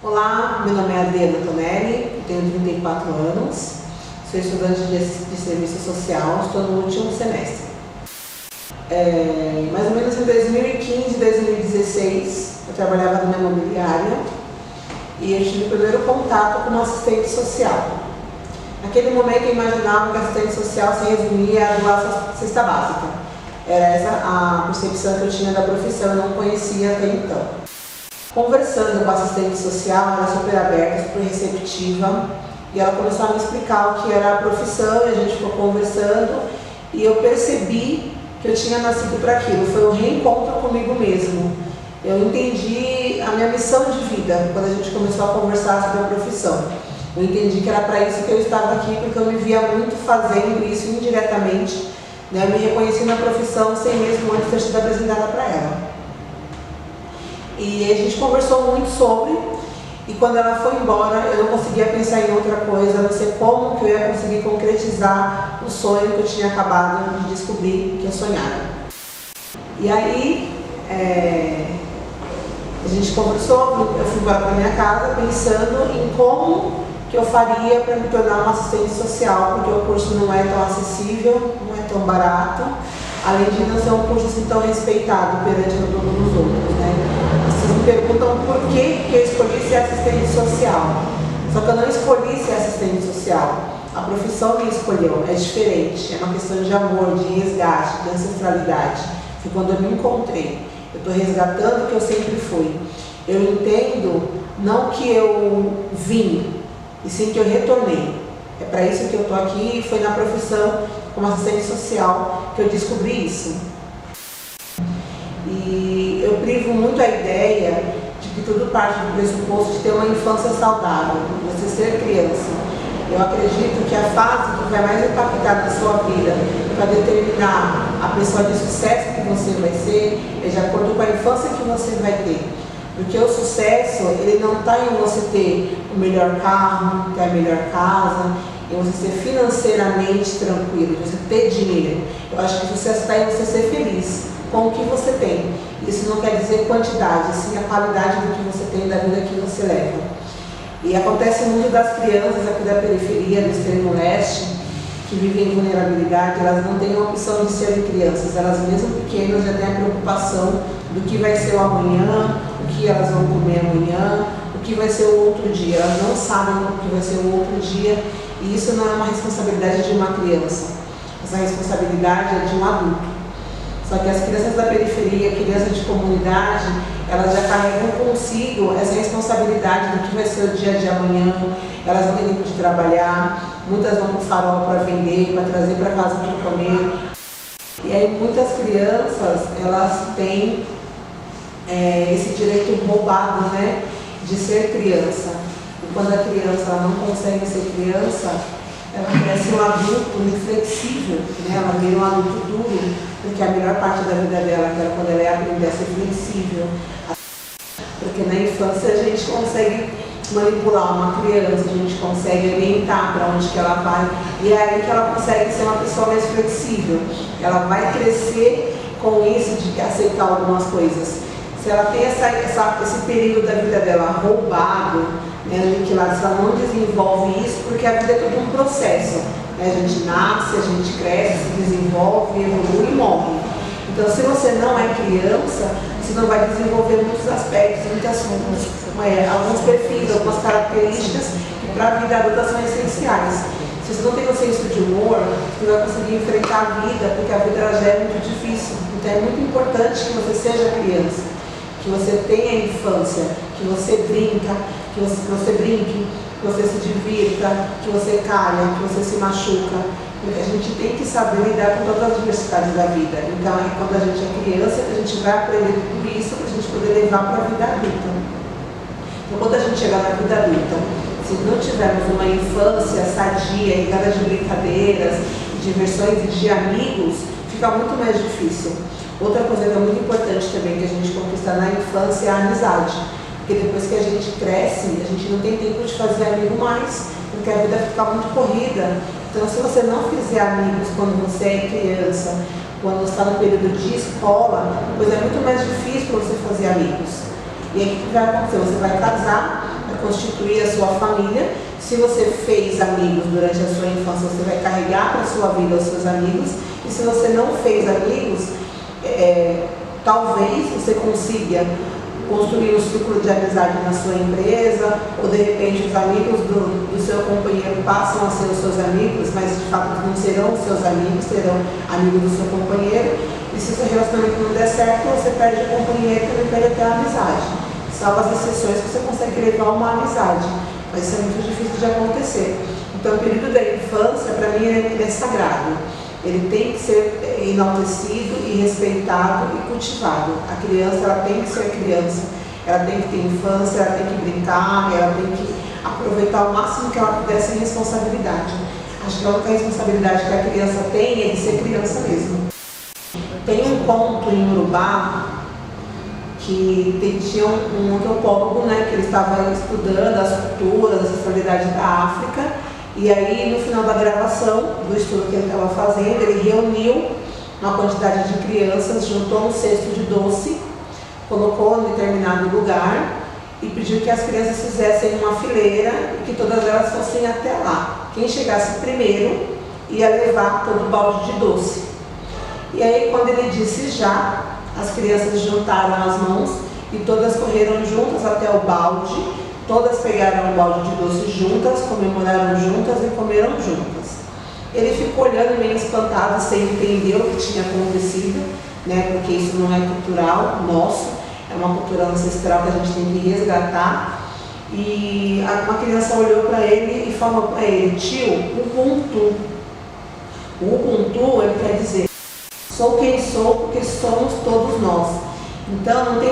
Olá, meu nome é Adriana Tonelli, tenho 34 anos, sou estudante de serviço social, estou no último semestre. Mais ou menos em 2015, 2016, eu trabalhava numa imobiliária e eu tive o primeiro contato com uma assistente social. Naquele momento eu imaginava que a assistente social se resumia a doar cesta básica. Era essa a percepção que eu tinha da profissão, eu não conhecia até então. Conversando com a assistente social, ela era super aberta, super receptiva, e ela começou a me explicar o que era a profissão, e a gente ficou conversando, e eu percebi que eu tinha nascido para aquilo. Foi um reencontro comigo mesmo. Eu entendi a minha missão de vida quando a gente começou a conversar sobre a profissão. Eu entendi que era para isso que eu estava aqui, porque eu me via muito fazendo isso indiretamente, né? Eu me reconheci na profissão sem mesmo antes ter sido apresentada para ela. E a gente conversou muito sobre, e quando ela foi embora, eu não conseguia pensar em outra coisa, a não ser como que eu ia conseguir concretizar o sonho que eu tinha acabado de descobrir que eu sonhava. E aí, a gente conversou, eu fui embora para minha casa pensando em como que eu faria para me tornar uma assistente social, porque o curso não é tão acessível, não é tão barato, além de não ser um curso assim tão respeitado perante todos os outros, né? Vocês me perguntam por que eu escolhi ser assistente social. Só que eu não escolhi ser assistente social. A profissão me escolheu, é diferente, é uma questão de amor, de resgate, de ancestralidade. Foi quando eu me encontrei. Eu estou resgatando o que eu sempre fui. Eu entendo não que eu vim, e sim que eu retornei. É para isso que eu estou aqui, e foi na profissão como assistente social que eu descobri isso. E eu privo muito a ideia de que tudo parte do pressuposto de ter uma infância saudável, de você ser criança. Eu acredito que a fase que vai mais impactar na sua vida para determinar a pessoa de sucesso que você vai ser é de acordo com a infância que você vai ter. Porque o sucesso, ele não está em você ter o melhor carro, ter a melhor casa, em você ser financeiramente tranquilo, de você ter dinheiro. Eu acho que o sucesso está em você ser feliz com o que você tem. Isso não quer dizer quantidade, sim a qualidade do que você tem, da vida que você leva. E acontece muito das crianças aqui da periferia, do extremo leste, que vivem em vulnerabilidade, elas não têm a opção de serem crianças. Elas mesmo pequenas já têm a preocupação do que vai ser o amanhã, o que elas vão comer amanhã, o que vai ser o outro dia. Elas não sabem o que vai ser o outro dia, e isso não é uma responsabilidade de uma criança. Essa responsabilidade é de um adulto. Só que as crianças da periferia, crianças de comunidade, elas já carregam consigo essa responsabilidade do que vai ser o dia de amanhã. Elas não têm tempo de trabalhar, muitas vão para o farol para vender, para trazer para casa para comer. E aí muitas crianças, elas têm esse direito roubado, né, de ser criança. E quando a criança ela não consegue ser criança, ela cresce um adulto inflexível, né? Ela vira um adulto duro, porque a melhor parte da vida dela era quando ela aprender a ser flexível. Porque na infância a gente consegue manipular uma criança, a gente consegue orientar para onde que ela vai, e é aí que ela consegue ser uma pessoa mais flexível. Ela vai crescer com isso de aceitar algumas coisas. Se ela tem esse período da vida dela roubado, aniquilado, se ela não desenvolve isso, porque a vida é todo um processo. A gente nasce, a gente cresce, se desenvolve, evolui e morre. Então, se você não é criança, você não vai desenvolver muitos aspectos, alguns perfis, algumas características que para a vida adulta são essenciais. Se você não tem o senso de humor, você não vai conseguir enfrentar a vida, porque a vida já é muito difícil. Então, é muito importante que você seja criança, que você tenha infância, que você brinque, que você se divirta, que você caia, que você se machuca. Porque a gente tem que saber lidar com todas as diversidades da vida. Então, quando a gente é criança, a gente vai aprender tudo isso para a gente poder levar para a vida adulta. Então, quando a gente chegar na vida adulta, se não tivermos uma infância sadia, regada de brincadeiras, de diversões e de amigos, fica muito mais difícil. Outra coisa que é muito importante também que a gente conquista na infância é a amizade. Porque depois que a gente cresce, a gente não tem tempo de fazer amigo mais, porque a vida fica muito corrida. Então, se você não fizer amigos quando você é criança, quando você está no período de escola, pois é muito mais difícil para você fazer amigos. E aí o que vai acontecer? Você vai casar vai constituir a sua família. Se você fez amigos durante a sua infância, você vai carregar para a sua vida os seus amigos. E se você não fez amigos, talvez você consiga construir um círculo de amizade na sua empresa, ou de repente os amigos do seu companheiro passam a ser os seus amigos, mas de fato não serão os seus amigos, serão amigos do seu companheiro. E se o seu relacionamento não der certo, você perde o companheiro e também perde até a amizade. Salvo as exceções que você consegue levar uma amizade, mas isso é muito difícil de acontecer. Então o período da infância, para mim, ele é sagrado. Ele tem que ser enaltecido e respeitado e cultivado. A criança, ela tem que ser criança, ela tem que ter infância, ela tem que brincar, ela tem que aproveitar o máximo que ela puder sem responsabilidade. Acho que a única responsabilidade que a criança tem é de ser criança mesmo. Tem um conto em Urubá que tinha um antropólogo, né, que ele estava estudando as culturas, a ancestralidade da África. E aí, no final da gravação do estudo que ele estava fazendo, ele reuniu uma quantidade de crianças, juntou um cesto de doce, colocou em determinado lugar e pediu que as crianças fizessem uma fileira e que todas elas fossem até lá. Quem chegasse primeiro ia levar todo o balde de doce. E aí, quando ele disse já, as crianças juntaram as mãos e todas correram juntas até o balde. Todas pegaram um balde de doce juntas, comemoraram juntas e comeram juntas. Ele ficou olhando meio espantado, sem entender o que tinha acontecido, né? Porque isso não é cultural nosso, é uma cultura ancestral que a gente tem que resgatar. E uma criança olhou para ele e falou para ele: tio, Ubuntu. O Ubuntu, ele quer dizer, sou quem sou porque somos todos nós. Então não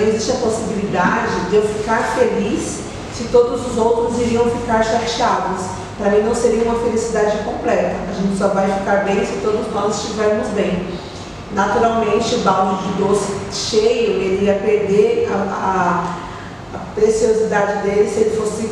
existe a possibilidade de eu ficar feliz se todos os outros iriam ficar chateados. Para mim não seria uma felicidade completa. A gente só vai ficar bem se todos nós estivermos bem. Naturalmente, o balde de doce cheio, ele ia perder a preciosidade dele se ele fosse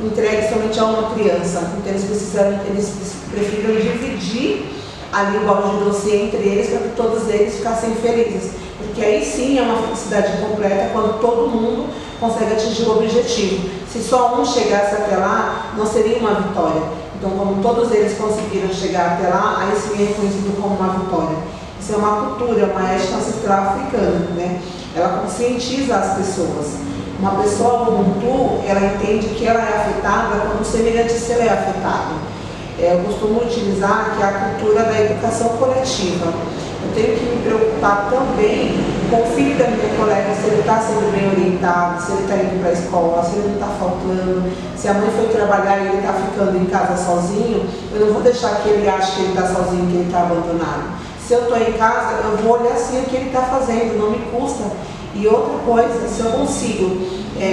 entregue somente a uma criança. Então eles preferiram dividir ali o balde de doce entre eles para que todos eles ficassem felizes. Porque aí sim é uma felicidade completa quando todo mundo consegue atingir o objetivo. Se só um chegasse até lá, não seria uma vitória. Então, como todos eles conseguiram chegar até lá, aí sim é reconhecido como uma vitória. Isso é uma cultura, uma ética ancestral africana, né? Ela conscientiza as pessoas. Uma pessoa Ubuntu, ela entende que ela é afetada quando o semelhante seu é afetado. Eu costumo utilizar que é a cultura da educação coletiva. Eu tenho que me preocupar também com o filho da minha colega, se ele está sendo bem orientado, se ele está indo para a escola, se ele não está faltando, se a mãe foi trabalhar e ele está ficando em casa sozinho, eu não vou deixar que ele ache que ele está sozinho, que ele está abandonado. Se eu estou em casa, eu vou olhar assim o que ele está fazendo, não me custa. E outra coisa, se eu consigo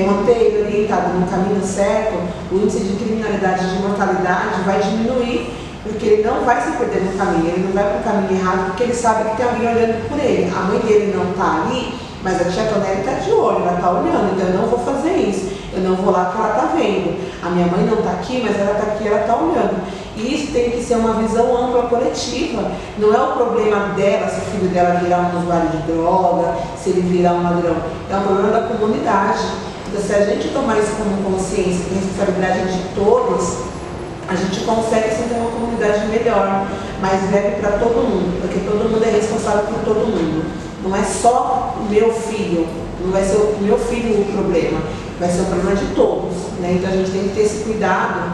manter ele orientado no caminho certo, o índice de criminalidade e de mortalidade vai diminuir, porque ele não vai se perder no caminho, ele não vai para o caminho errado, porque ele sabe que tem alguém olhando por ele. A mãe dele não está ali, mas a tia Tonelli está de olho, ela está olhando, então eu não vou fazer isso, eu não vou lá porque ela está vendo. A minha mãe não está aqui, mas ela está aqui, ela está olhando. E isso tem que ser uma visão ampla, coletiva. Não é o problema dela, se o filho dela virar um usuário de droga, se ele virar um ladrão, é um problema da comunidade. Então, se a gente tomar isso como consciência e responsabilidade de todos, a gente consegue sim ter uma comunidade melhor, mais leve para todo mundo, porque todo mundo é responsável por todo mundo. Não é só o meu filho, não vai ser o meu filho o problema, vai ser o problema de todos, né? Então a gente tem que ter esse cuidado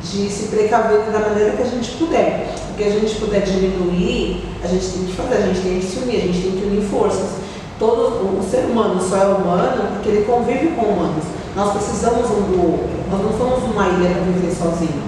de se precaver da maneira que a gente puder. O que a gente puder diminuir, a gente tem que fazer, a gente tem que se unir, a gente tem que unir forças. O ser humano só é humano porque ele convive com humanos. Nós precisamos um do outro, nós não somos uma ilha para viver sozinho.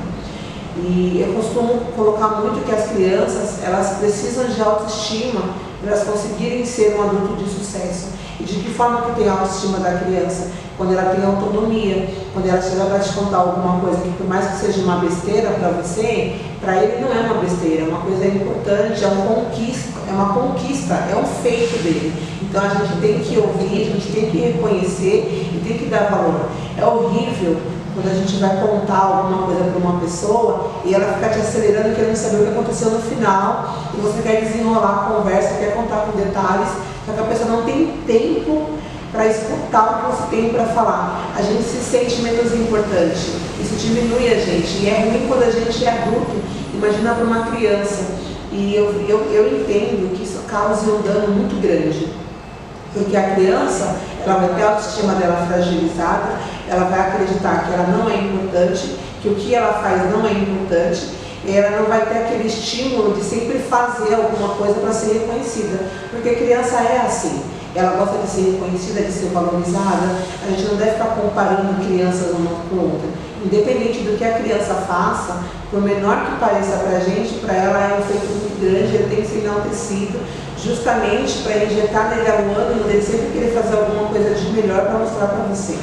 E eu costumo colocar muito que as crianças, elas precisam de autoestima para elas conseguirem ser um adulto de sucesso. E de que forma que tem a autoestima da criança? Quando ela tem autonomia, quando ela chega para te contar alguma coisa que por mais que seja uma besteira para você, para ele não é uma besteira, é uma coisa importante, é uma conquista, é um feito dele. Então a gente tem que ouvir, a gente tem que reconhecer e tem que dar valor. É horrível quando a gente vai contar alguma coisa para uma pessoa e ela fica te acelerando, querendo saber o que aconteceu no final, e você quer desenrolar a conversa, quer contar com detalhes, só que a pessoa não tem tempo para escutar o que você tem para falar. A gente se sente menos importante, isso diminui a gente, e é ruim quando a gente é adulto, imagina para uma criança. E eu entendo que isso causa um dano muito grande, porque a criança, ela vai ter a autoestima dela fragilizada, ela vai acreditar que ela não é importante, que o que ela faz não é importante, e ela não vai ter aquele estímulo de sempre fazer alguma coisa para ser reconhecida, porque criança é assim, ela gosta de ser reconhecida, de ser valorizada. A gente não deve ficar comparando crianças uma com outra, independente do que a criança faça, por menor que pareça para a gente, para ela é um feito muito grande, ele tem que ser enaltecido, justamente para injetar nele o ânimo dele sempre querer fazer alguma coisa de melhor para mostrar para você.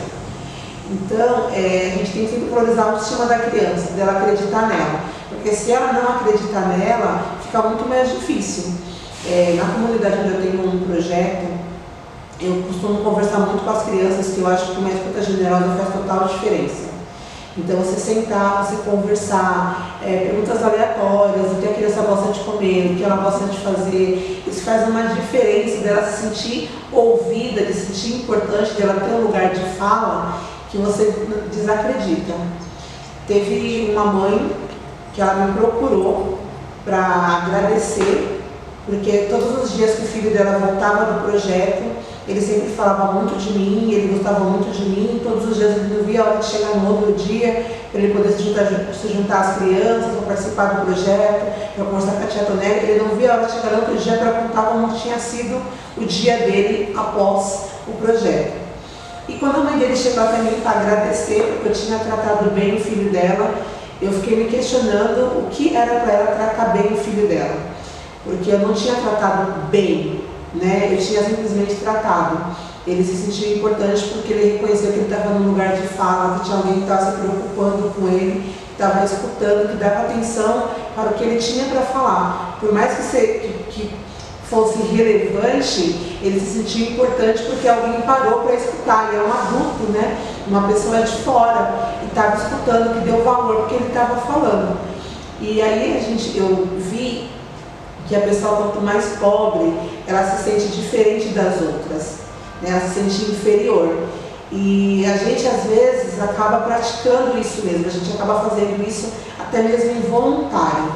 Então, a gente tem que sempre valorizar a autoestima da criança, dela acreditar nela, porque se ela não acreditar nela, fica muito mais difícil. Na comunidade onde eu tenho um projeto, eu costumo conversar muito com as crianças, que eu acho que uma escuta generosa faz total diferença. Então, você sentar, você conversar, perguntas aleatórias, o que a criança gosta de comer, o que ela gosta de fazer, isso faz uma diferença dela se sentir ouvida, de se sentir importante, dela ter um lugar de fala que você desacredita. Teve uma mãe que ela me procurou para agradecer, porque todos os dias que o filho dela voltava do projeto, ele sempre falava muito de mim, ele gostava muito de mim, todos os dias ele não via a hora de chegar no outro dia, para ele poder se juntar às crianças, para participar do projeto, para conversar com a tia Tonelli, ele não via a hora de chegar no outro dia para contar como tinha sido o dia dele após o projeto. E quando a mãe dele chegou até mim para agradecer, porque eu tinha tratado bem o filho dela, eu fiquei me questionando o que era para ela tratar bem o filho dela, porque eu não tinha tratado bem, né? Eu tinha simplesmente tratado. Ele se sentiu importante porque ele reconheceu que ele estava num lugar de fala, que tinha alguém que estava se preocupando com ele, que estava escutando, que dava atenção para o que ele tinha para falar. Por mais que fosse relevante, ele se sentiu importante porque alguém parou para escutar. Ele é um adulto, né? Uma pessoa de fora, e estava escutando, que deu valor porque ele estava falando. E aí eu vi que a pessoa, quanto mais pobre, ela se sente diferente das outras, né? Ela se sente inferior. E a gente, às vezes, acaba praticando isso mesmo, a gente acaba fazendo isso até mesmo involuntário.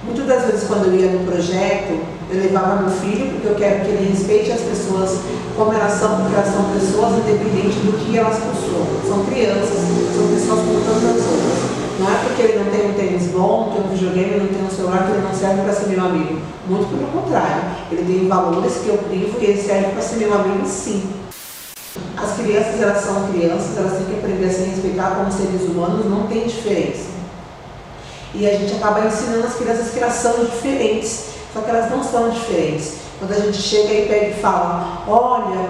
Muitas das vezes, quando eu ia no projeto, eu levava meu filho, porque eu quero que ele respeite as pessoas como elas são, porque elas são pessoas independentes do que elas possuem. São crianças, são pessoas como tantas outras. Não é porque ele não tem um tênis bom, não tem um videogame, não tem um celular, que ele não serve para ser meu amigo. Muito pelo contrário. Ele tem valores que eu privo e ele serve para ser meu amigo, sim. As crianças, elas são crianças, elas têm que aprender a se respeitar como seres humanos, não tem diferença. E a gente acaba ensinando as crianças que elas são diferentes, só que elas não são diferentes. Quando a gente chega e pega e fala, olha,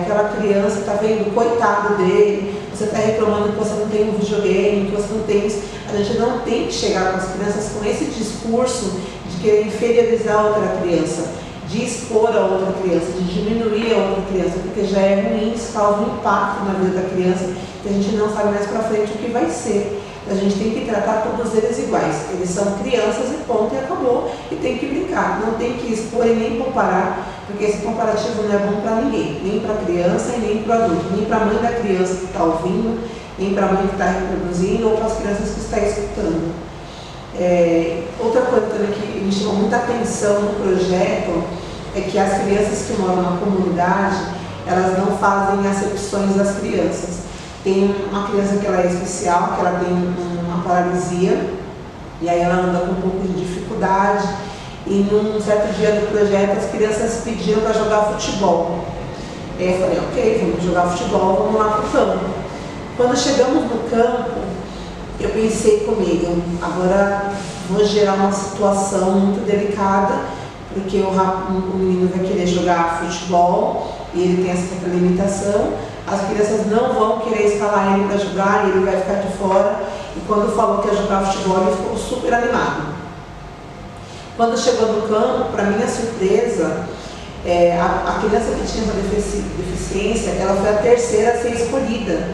aquela criança, está vendo, coitado dele, você está reclamando que você não tem um videogame, que você não tem isso. A gente não tem que chegar com as crianças com esse discurso de querer inferiorizar a outra criança, de expor a outra criança, de diminuir a outra criança, porque já é ruim, isso causa um impacto na vida da criança, que a gente não sabe mais para frente o que vai ser. A gente tem que tratar todos eles iguais. Eles são crianças e ponto, e acabou. E tem que brincar, não tem que expor e nem comparar, porque esse comparativo não é bom para ninguém, nem para a criança e nem para o adulto, nem para a mãe da criança que está ouvindo, nem para a mãe que está reproduzindo ou para as crianças que estão escutando. Outra coisa também que me chamou muita atenção no projeto é que as crianças que moram na comunidade, elas não fazem acepções das crianças. Tem uma criança que ela é especial, que ela tem uma paralisia, e aí ela anda com um pouco de dificuldade, e num certo dia do projeto as crianças pediram para jogar futebol. E aí eu falei, ok, vamos jogar futebol, vamos lá para o campo. Quando chegamos no campo, eu pensei comigo, agora vou gerar uma situação muito delicada, porque o menino vai querer jogar futebol, e ele tem essa limitação. As crianças não vão querer escalar ele para jogar e ele vai ficar de fora. E quando falou que ia jogar futebol, ele ficou super animado. Quando chegou no campo, para minha surpresa, a criança que tinha essa deficiência, ela foi a terceira a ser escolhida.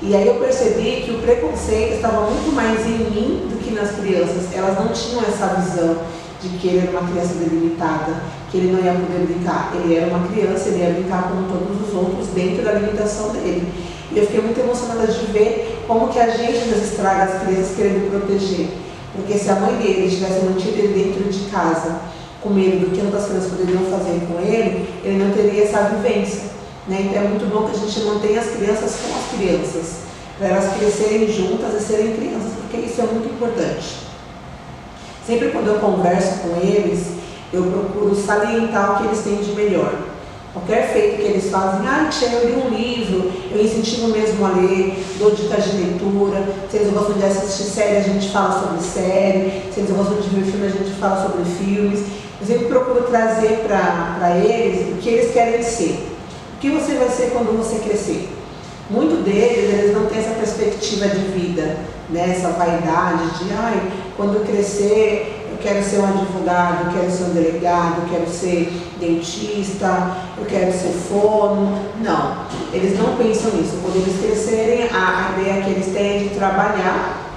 E aí eu percebi que o preconceito estava muito mais em mim do que nas crianças. Elas não tinham essa visão de que ele era uma criança delimitada, que ele não ia poder brincar. Ele era uma criança, ele ia brincar como todos os outros dentro da limitação dele. E eu fiquei muito emocionada de ver como que a gente às vezes estraga as crianças querendo proteger. Porque se a mãe dele tivesse mantido ele dentro de casa, com medo do que outras crianças poderiam fazer com ele não teria essa vivência. Né? Então é muito bom que a gente mantenha as crianças com as crianças, para elas crescerem juntas e serem crianças, porque isso é muito importante. Sempre quando eu converso com eles, eu procuro salientar o que eles têm de melhor. Qualquer feito que eles fazem, eu li um livro, eu incentivo mesmo a ler, dou dicas de leitura. Se eles gostam de assistir série, a gente fala sobre série. Se eles gostam de ver filme, a gente fala sobre filmes. Eu sempre procuro trazer para eles o que eles querem ser. O que você vai ser quando você crescer? Muito deles, eles não têm essa perspectiva de vida, né? Essa vaidade de, quando eu crescer, eu quero ser um advogado, eu quero ser um delegado, eu quero ser dentista, eu quero ser fono. Não, eles não pensam nisso. Quando eles crescerem, a ideia que eles têm é de trabalhar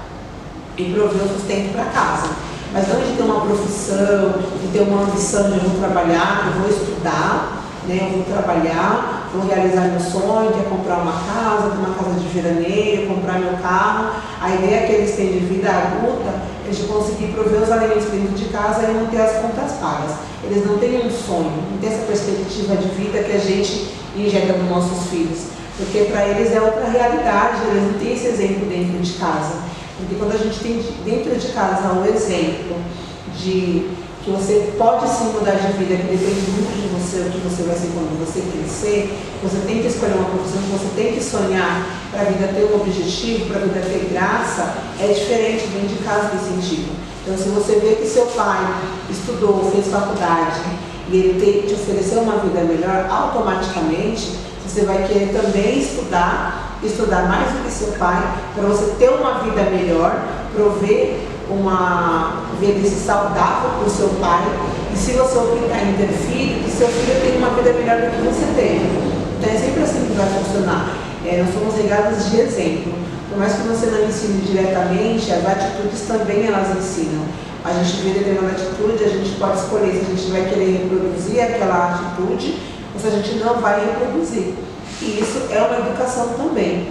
e prover o sustento para casa. Mas não de ter uma profissão, de ter uma ambição de eu vou trabalhar, eu vou estudar, né? Eu vou trabalhar, vou realizar meu sonho, que é comprar uma casa, ter uma casa de veraneio, comprar meu carro. A ideia que eles têm de vida adulta é de conseguir prover os alimentos dentro de casa e manter as contas pagas. Eles não têm um sonho, não têm essa perspectiva de vida que a gente injeta nos nossos filhos. Porque para eles é outra realidade, eles não têm esse exemplo dentro de casa. Porque quando a gente tem dentro de casa um exemplo de que você pode sim mudar de vida, que depende muito de você, o que você vai ser quando você crescer, você tem que escolher uma profissão, você tem que sonhar para a vida ter um objetivo, para a vida ter graça, é diferente dentro de casa nesse sentido. Então, se você vê que seu pai estudou, fez faculdade e ele te ofereceu uma vida melhor, automaticamente você vai querer também estudar mais do que seu pai, para você ter uma vida melhor, prover uma velhice saudável para o seu pai, e se você optar em ter filho, que seu filho tenha uma vida melhor do que você teve. Então é sempre assim que vai funcionar. Nós somos regados de exemplo. Por mais que você não ensine diretamente, as atitudes também elas ensinam. A gente vê determinada atitude, a gente pode escolher se a gente vai querer reproduzir aquela atitude ou se a gente não vai reproduzir. E isso é uma educação também.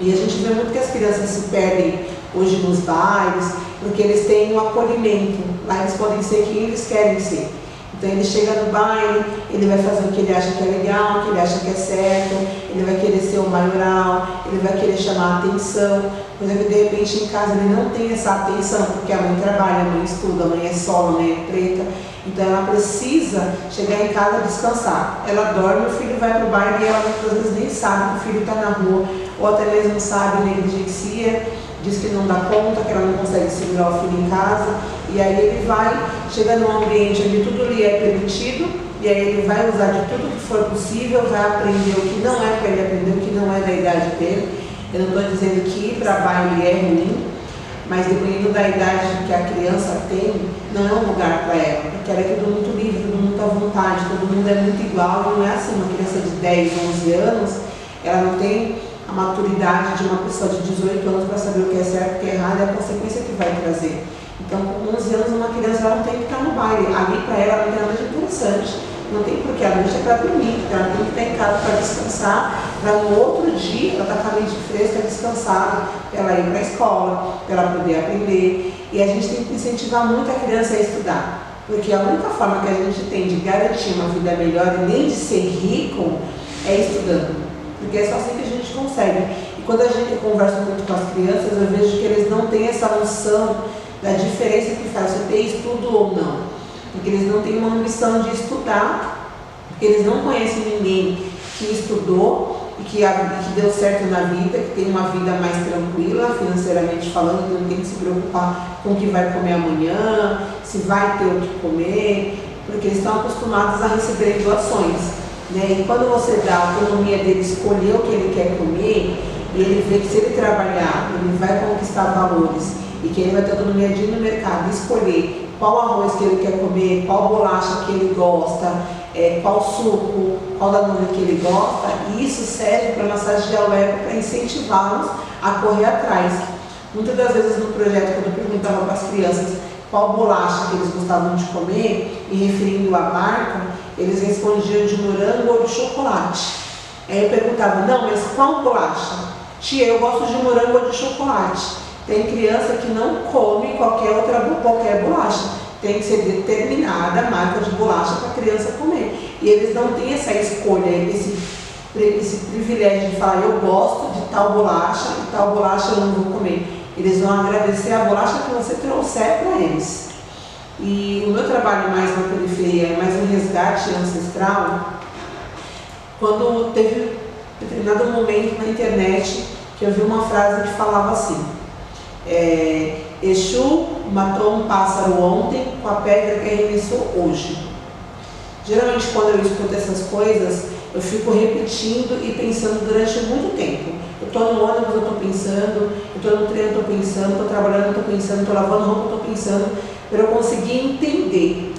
E a gente vê muito que as crianças se perdem hoje nos bailes, porque eles têm um acolhimento. Lá eles podem ser quem eles querem ser. Então ele chega no baile, ele vai fazer o que ele acha que é legal, o que ele acha que é certo, ele vai querer ser o maioral, ele vai querer chamar a atenção, coisa que de repente em casa ele não tem essa atenção, porque a mãe trabalha, a mãe estuda, a mãe é solo, a mãe é preta, então ela precisa chegar em casa e descansar. Ela dorme, o filho vai para o baile e ela às vezes nem sabe que o filho está na rua, ou até mesmo sabe, negligencia, diz que não dá conta, que ela não consegue segurar o filho em casa, e aí ele vai, chega num ambiente onde tudo lhe é permitido, e aí ele vai usar de tudo que for possível, vai aprender o que não é para ele aprender, o que não é da idade dele. Eu não estou dizendo que ir para baile é ruim, mas dependendo da idade que a criança tem, não é um lugar para ela, porque ela é tudo muito livre, todo mundo à vontade, todo mundo é muito igual, não é assim, uma criança de 10, 11 anos, ela não tem a maturidade de uma pessoa de 18 anos para saber o que é certo e o que é errado e a consequência que vai trazer. Então, com 11 anos, uma criança ela não tem que estar no baile. Ali, para ela, não tem nada de interessante. Não tem porque a noite é para dormir. Ela tem que estar em casa para descansar, para no outro dia ela estar com a mente fresca, descansada, para ela ir para a escola, para ela poder aprender. E a gente tem que incentivar muito a criança a estudar. Porque a única forma que a gente tem de garantir uma vida melhor e nem de ser rico é estudando. Porque é só assim que a gente consegue. E quando a gente conversa muito com as crianças, eu vejo que eles não têm essa noção da diferença que faz você ter estudo ou não. Porque eles não têm uma ambição de estudar, porque eles não conhecem ninguém que estudou e que deu certo na vida, que tem uma vida mais tranquila, financeiramente falando, que não tem que se preocupar com o que vai comer amanhã, se vai ter o que comer, porque eles estão acostumados a receber doações. Né? E quando você dá a autonomia dele escolher o que ele quer comer, e ele vê que se ele trabalhar, ele vai conquistar valores, e que ele vai ter autonomia de ir no mercado e escolher qual arroz que ele quer comer, qual bolacha que ele gosta, qual suco, qual danone que ele gosta, e isso serve para massagear o ego, para incentivá-los a correr atrás. Muitas das vezes no projeto, quando eu perguntava para as crianças qual bolacha que eles gostavam de comer, e referindo a marca, eles respondiam de morango ou de chocolate. Aí eu perguntava, não, mas qual bolacha? Tia, eu gosto de morango ou de chocolate. Tem criança que não come qualquer bolacha. Tem que ser determinada a marca de bolacha para a criança comer. E eles não têm essa escolha, esse privilégio de falar, eu gosto de tal bolacha e tal bolacha eu não vou comer. Eles vão agradecer a bolacha que você trouxer para eles. E o meu trabalho mais na periferia é mais um resgate ancestral. Quando teve determinado momento na internet que eu vi uma frase que falava assim, Exu matou um pássaro ontem com a pedra que arremessou hoje. Geralmente quando eu escuto essas coisas, eu fico repetindo e pensando durante muito tempo. Eu estou no ônibus, eu estou pensando, eu estou no trem, eu estou pensando, estou trabalhando, eu estou pensando, estou lavando roupa, eu estou pensando, para eu conseguir entender.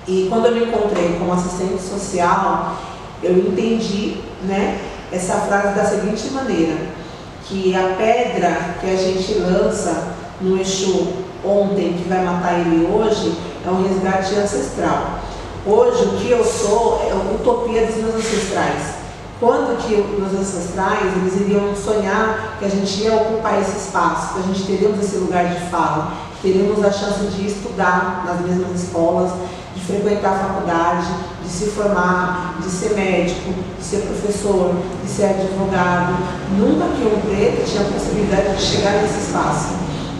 E quando eu me encontrei como assistente social, eu entendi, né, essa frase da seguinte maneira, que a pedra que a gente lança no Exu ontem, que vai matar ele hoje, é um resgate ancestral. Hoje, o que eu sou é a utopia dos meus ancestrais. Quando que os ancestrais, eles iriam sonhar que a gente ia ocupar esse espaço, que a gente teríamos esse lugar de fala, teríamos a chance de estudar nas mesmas escolas, de frequentar a faculdade, de se formar, de ser médico, de ser professor, de ser advogado. Nunca que um preto tinha a possibilidade de chegar nesse espaço.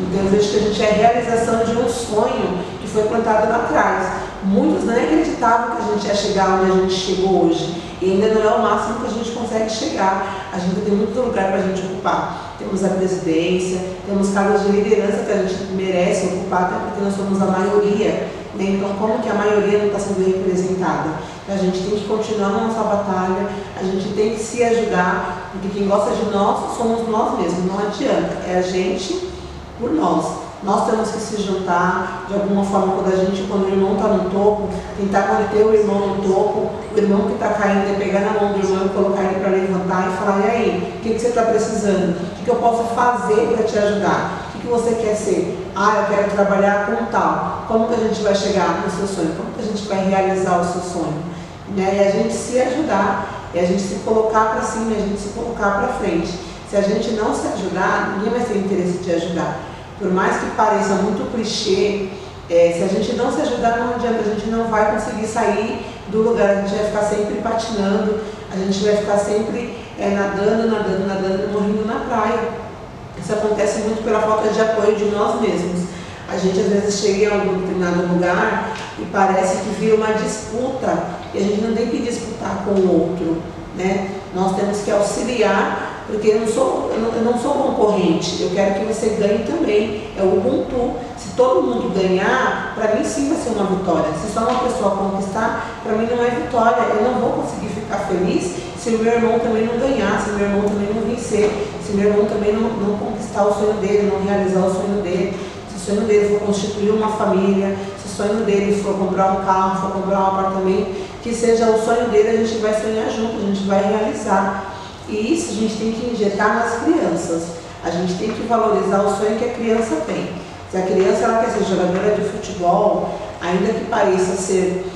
Então eu vejo que a gente é a realização de um sonho que foi plantado lá atrás. Muitos nem acreditavam que a gente ia chegar onde a gente chegou hoje. E ainda não é o máximo que a gente consegue chegar. A gente tem muito lugar para a gente ocupar. Temos a presidência, temos cargos de liderança que a gente merece ocupar, até porque nós somos a maioria. Né? Então, como que a maioria não está sendo representada? A gente tem que continuar na nossa batalha, a gente tem que se ajudar, porque quem gosta de nós somos nós mesmos, não adianta. É a gente por nós. Nós temos que se juntar, de alguma forma, quando o irmão está no topo, tentar manter o irmão no topo, o irmão que está caindo, é pegar na mão do irmão e colocar ele para levantar e falar, e aí, o que você está precisando? O que eu posso fazer para te ajudar? O que você quer ser? Ah, eu quero trabalhar com tal. Como que a gente vai chegar no seu sonho? Como que a gente vai realizar o seu sonho? Né? E a gente se ajudar, e a gente se colocar para cima, e a gente se colocar para frente. Se a gente não se ajudar, ninguém vai ter interesse de ajudar. Por mais que pareça muito clichê, se a gente não se ajudar, não adianta, a gente não vai conseguir sair do lugar, a gente vai ficar sempre patinando, a gente vai ficar sempre nadando, morrendo na praia. Isso acontece muito pela falta de apoio de nós mesmos. A gente às vezes chega em algum determinado lugar e parece que vira uma disputa, e a gente não tem que disputar com o outro, né? Nós temos que auxiliar, porque eu não sou concorrente, eu quero que você ganhe também, é o Ubuntu. Se todo mundo ganhar, para mim sim vai ser uma vitória. Se só uma pessoa conquistar, para mim não é vitória, eu não vou conseguir ficar feliz se o meu irmão também não ganhar, se o meu irmão também não vencer, se o meu irmão também não conquistar o sonho dele, não realizar o sonho dele. Se o sonho dele for constituir uma família, se o sonho dele for comprar um carro, for comprar um apartamento, que seja o sonho dele, a gente vai sonhar junto, a gente vai realizar. E isso a gente tem que injetar nas crianças. A gente tem que valorizar o sonho que a criança tem. Se a criança ela quer ser jogadora de futebol, ainda que pareça ser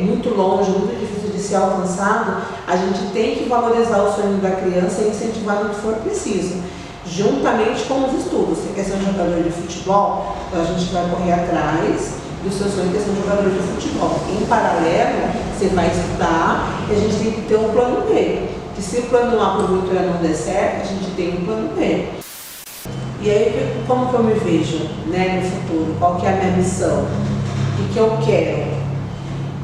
muito longe, muito difícil de ser alcançado, a gente tem que valorizar o sonho da criança e incentivar no que for preciso, juntamente com os estudos. Você quer ser um jogador de futebol? Então a gente vai correr atrás do seu sonho que é ser um jogador de futebol. Em paralelo, você vai estudar e a gente tem que ter um plano B. Que se o plano A porventura não der certo, a gente tem um plano B. E aí, como que eu me vejo, né, no futuro? Qual que é a minha missão? O que eu quero?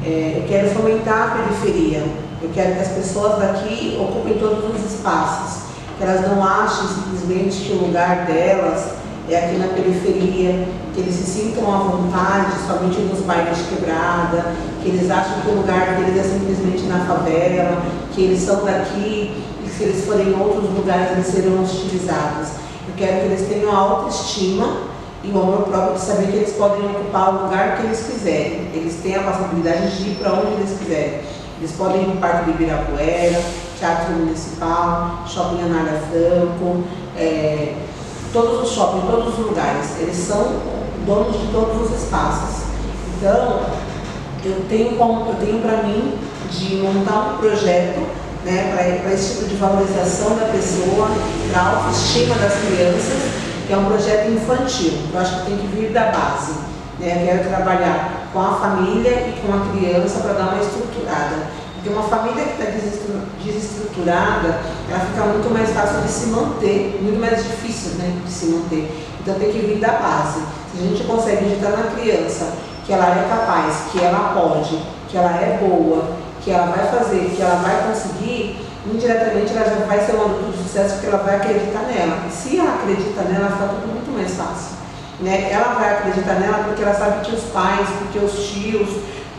Eu quero fomentar a periferia. Eu quero que as pessoas daqui ocupem todos os espaços. Que elas não achem simplesmente que o lugar delas é aqui na periferia, que eles se sintam à vontade somente nos bairros de quebrada, que eles acham que o lugar deles é simplesmente na favela, que eles são daqui e que se eles forem em outros lugares eles serão hostilizados. Eu quero que eles tenham a autoestima e o amor próprio de saber que eles podem ocupar o lugar que eles quiserem. Eles têm a possibilidade de ir para onde eles quiserem. Eles podem ir no Parque do Ibirapuera, Teatro Municipal, Shopping Anália Franco, todos os shoppings, todos os lugares. Eles são donos de todos os espaços. Então, eu tenho para mim de montar um projeto, né, para esse tipo de valorização da pessoa, para a autoestima das crianças, que é um projeto infantil. Eu acho que tem que vir da base. Né? Eu quero trabalhar com a família e com a criança para dar uma estruturada. Porque uma família que está desestruturada, ela fica muito mais fácil de se manter, muito mais difícil, né, de se manter. Então tem que vir da base. Se a gente consegue digitar na criança que ela é capaz, que ela pode, que ela é boa, que ela vai fazer, que ela vai conseguir, indiretamente ela já vai ser um adulto de sucesso porque ela vai acreditar nela. E se ela acredita nela, fica tudo muito mais fácil. Né? Ela vai acreditar nela porque ela sabe que os pais, porque os tios,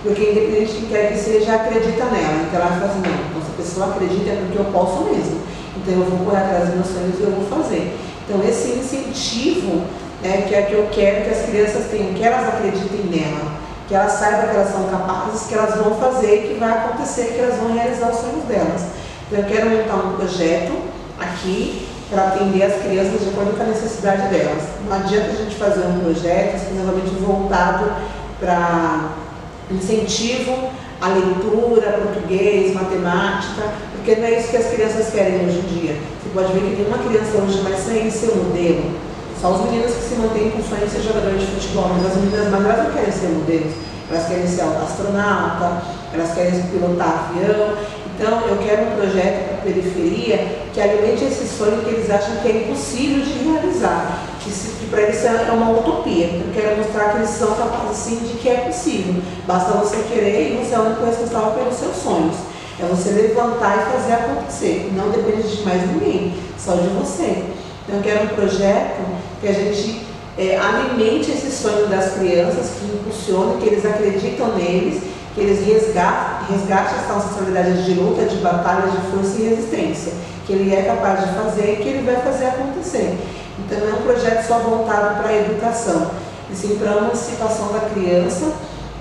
porque independente de quem quer que seja, acredita nela. Então ela vai fazer, não, então, se a pessoa acredita é porque eu posso mesmo. Então eu vou correr atrás dos meus sonhos e eu vou fazer. Então esse incentivo, né, que é que eu quero que as crianças tenham, que elas acreditem nela, que elas saibam que elas são capazes, que elas vão fazer, que vai acontecer, que elas vão realizar os sonhos delas. Então eu quero montar um projeto aqui para atender as crianças de acordo com a necessidade delas. Não adianta a gente fazer um projeto exclusivamente voltado para incentivo à leitura, português, matemática, porque não é isso que as crianças querem hoje em dia. Você pode ver que nenhuma criança hoje mais segue seu modelo. Só os meninos que se mantêm com sonho de ser jogadores de futebol, mas as meninas mais elas não querem ser modelos. Elas querem ser astronauta, elas querem pilotar avião. Então eu quero um projeto para a periferia que alimente esse sonho que eles acham que é impossível de realizar, que para eles é uma utopia. Eu quero mostrar que eles são capazes sim de que é possível. Basta você querer e você é o único responsável pelos seus sonhos. É você levantar e fazer acontecer. Não depende de mais ninguém, só de você. Então eu quero um projeto que a gente alimente esse sonho das crianças, que impulsione, que eles acreditam neles, que eles resgatem essa ancestralidade de luta, de batalha, de força e resistência, que ele é capaz de fazer e que ele vai fazer acontecer. Então não é um projeto só voltado para a educação, e sim para a emancipação da criança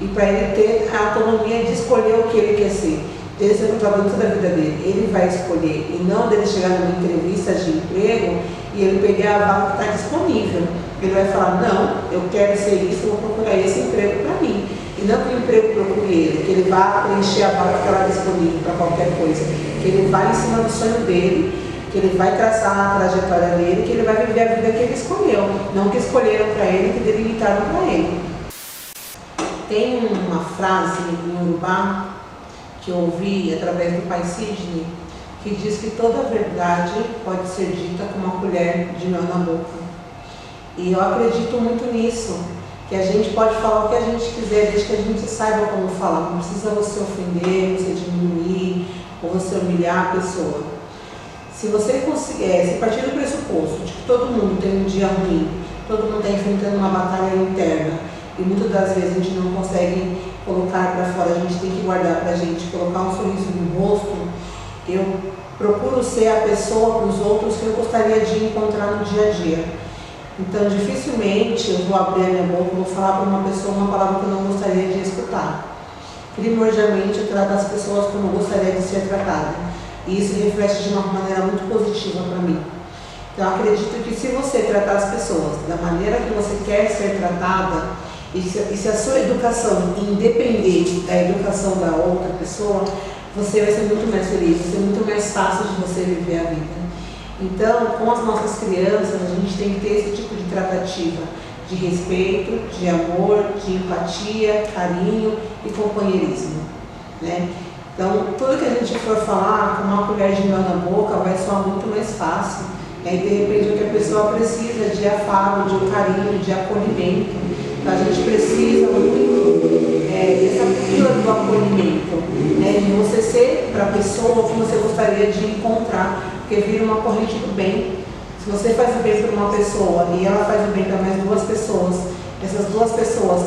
e para ele ter a autonomia de escolher o que ele quer ser. Ele ser protagonista da vida dele, ele vai escolher, e não dele chegar numa entrevista de emprego e ele pegar a vaga que está disponível. Ele vai falar, não, eu quero ser isso, eu vou procurar esse emprego para mim. E não que o emprego procure ele, que ele vá preencher a vaga que está lá disponível para qualquer coisa. Que ele vai em cima do sonho dele, que ele vai traçar a trajetória dele, que ele vai viver a vida que ele escolheu, não que escolheram para ele, que delimitaram para ele. Tem uma frase em Urubá que eu ouvi através do pai Sidney, que diz que toda verdade pode ser dita com uma colher de mel na boca. E eu acredito muito nisso, que a gente pode falar o que a gente quiser, desde que a gente saiba como falar. Não precisa você ofender, você diminuir, ou você humilhar a pessoa. Se você conseguir, se partir do pressuposto de que todo mundo tem um dia ruim, todo mundo está enfrentando uma batalha interna, e muitas das vezes a gente não consegue colocar para fora, a gente tem que guardar para a gente, colocar um sorriso no rosto, eu procuro ser a pessoa para os outros que eu gostaria de encontrar no dia a dia. Então, dificilmente eu vou abrir a minha boca e vou falar para uma pessoa uma palavra que eu não gostaria de escutar. Primordialmente, eu trato as pessoas como eu gostaria de ser tratada. E isso reflete de uma maneira muito positiva para mim. Então, eu acredito que se você tratar as pessoas da maneira que você quer ser tratada, e se a sua educação independer da educação da outra pessoa, você vai ser muito mais feliz, vai ser muito mais fácil de você viver a vida. Então, com as nossas crianças, a gente tem que ter esse tipo de tratativa de respeito, de amor, de empatia, carinho e companheirismo, né? Então, tudo que a gente for falar com uma colher de mel na boca vai soar muito mais fácil. E de repente, o que a pessoa precisa de afago, de um carinho, de acolhimento. Então, a gente precisa muito dessa cultura do acolhimento, né? De você ser para a pessoa o que você gostaria de encontrar, porque vira uma corrente do bem. Se você faz o bem para uma pessoa e ela faz o bem para mais duas pessoas, essas duas pessoas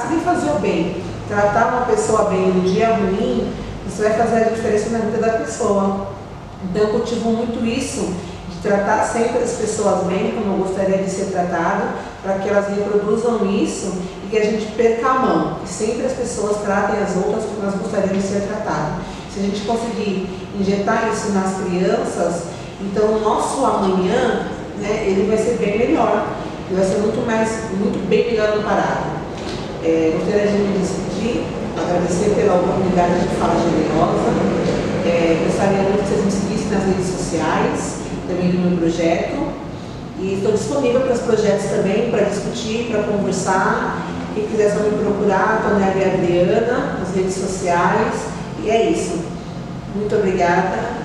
sem fazer o bem, tratar uma pessoa bem no dia ruim, isso vai fazer a diferença na vida da pessoa. Então eu cultivo muito isso, de tratar sempre as pessoas bem, como eu gostaria de ser tratado, para que elas reproduzam isso e que a gente perca a mão, que sempre as pessoas tratem as outras como elas gostariam de ser tratadas. Se a gente conseguir injetar isso nas crianças, então o nosso amanhã, né, ele vai ser bem melhor. e vai ser muito bem melhor amparado. Gostaria de me despedir, agradecer pela oportunidade de fala generosa. Gostaria muito que vocês me seguissem nas redes sociais, também do meu projeto. E estou disponível para os projetos também, para discutir, para conversar. Quem quiser só me procurar, Tonelli Adriana, nas redes sociais. E é isso. Muito obrigada.